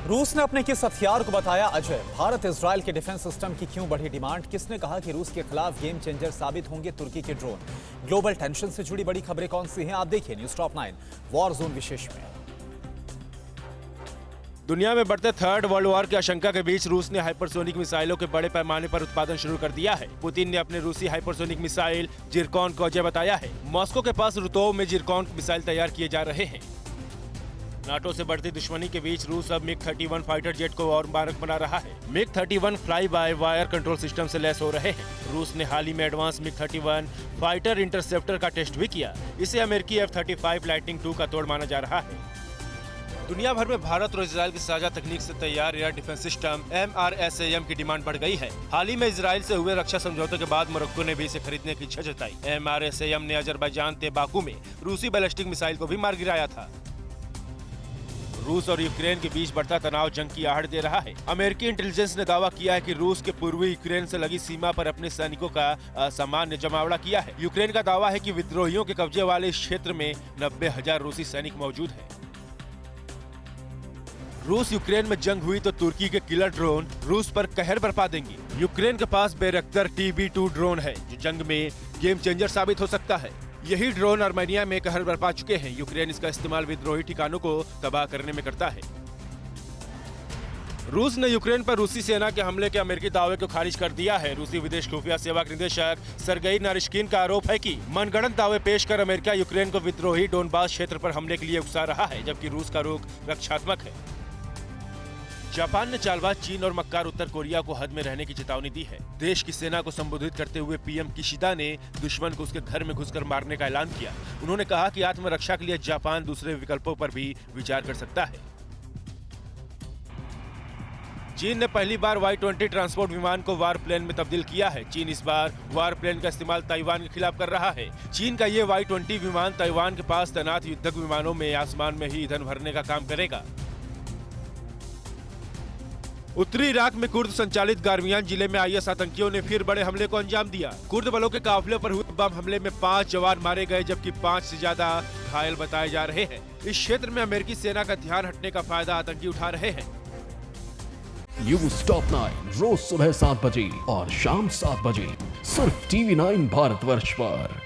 रूस ने अपने किस हथियार को बताया अजय? भारत इजराइल के डिफेंस सिस्टम की क्यों बढ़ी डिमांड? किसने कहा कि रूस के खिलाफ गेम चेंजर साबित होंगे तुर्की के ड्रोन? ग्लोबल टेंशन से जुड़ी बड़ी खबरें कौन सी हैं, आप देखिए न्यूज टॉप 9 वॉर जोन विशेष में। दुनिया में बढ़ते थर्ड वर्ल्ड वॉर की आशंका के बीच रूस ने हाइपरसोनिक मिसाइलों के बड़े पैमाने पर उत्पादन शुरू कर दिया है। पुतिन ने अपने रूसी हाइपरसोनिक मिसाइल जिरकॉन को अजय बताया है। मॉस्को के पास रुतोव में जिरकॉन मिसाइल तैयार किए जा रहे हैं। नाटो से बढ़ती दुश्मनी के बीच रूस अब मिग 31 फाइटर जेट को और मारक बना रहा है। MiG 31 fly by wire control system से लैस हो रहे हैं। रूस ने हाल ही में एडवांस मिग 31 फाइटर इंटरसेप्टर का टेस्ट भी किया। इसे अमेरिकी F-35 लाइटनिंग 2 का तोड़ माना जा रहा है। दुनिया भर में भारत और इजराइल की साझा तकनीक से तैयार एयर डिफेंस सिस्टम MRSAM की डिमांड बढ़ गई है। हाल ही में इजराइल से हुए रक्षा समझौते के बाद मोरक्को ने भी इसे खरीदने की इच्छा जताई। MRSAM ने अजरबैजान के बाकू में रूसी बैलिस्टिक मिसाइल को भी मार गिराया था। रूस और यूक्रेन के बीच बढ़ता तनाव जंग की आहट दे रहा है। अमेरिकी इंटेलिजेंस ने दावा किया है कि रूस के पूर्वी यूक्रेन से लगी सीमा पर अपने सैनिकों का असामान्य जमावड़ा किया है। यूक्रेन का दावा है कि विद्रोहियों के कब्जे वाले इस क्षेत्र में 90,000 रूसी सैनिक मौजूद हैं। रूस यूक्रेन में जंग हुई तो तुर्की के किलर ड्रोन रूस पर कहर बरपा देंगी। यूक्रेन के पास बैरक्टर TB2 ड्रोन है जो जंग में गेम चेंजर साबित हो सकता है। यही ड्रोन आर्मेनिया में कहर बरपा चुके हैं। यूक्रेन इसका इस्तेमाल विद्रोही ठिकानों को तबाह करने में करता है। रूस ने यूक्रेन पर रूसी सेना के हमले के अमेरिकी दावे को खारिज कर दिया है। रूसी विदेश खुफिया सेवा के निदेशक सरगेई नारिश्किन का आरोप है कि मनगढ़ंत दावे पेश कर अमेरिका यूक्रेन को विद्रोही डोनबास क्षेत्र पर हमले के लिए उकसा रहा है, जबकि रूस का रुख रक्षात्मक है। जापान ने चालबाज चीन और मक्कार उत्तर कोरिया को हद में रहने की चेतावनी दी है। देश की सेना को संबोधित करते हुए PM किशिदा ने दुश्मन को उसके घर में घुसकर मारने का ऐलान किया। उन्होंने कहा कि आत्मरक्षा के लिए जापान दूसरे विकल्पों पर भी विचार कर सकता है। चीन ने पहली बार Y-20 ट्रांसपोर्ट विमान को वार प्लेन में तब्दील किया है। चीन इस बार वार प्लेन का इस्तेमाल ताइवान के खिलाफ कर रहा है। चीन का ये Y-20 विमान ताइवान के पास तैनात युद्धक विमानों में आसमान में ही ईंधन भरने का काम करेगा। उत्तरी इराक में कुर्द संचालित गार्मियान जिले में IS आतंकियों ने फिर बड़े हमले को अंजाम दिया। कुर्द बलों के काफिले पर हुए बम हमले में 5 जवान मारे गए, जबकि 5 से ज्यादा घायल बताए जा रहे हैं। इस क्षेत्र में अमेरिकी सेना का ध्यान हटने का फायदा आतंकी उठा रहे हैं। न्यूज टॉप 9 रोज सुबह 7 बजे और शाम 7 बजे सिर्फ TV9 भारतवर्ष पर।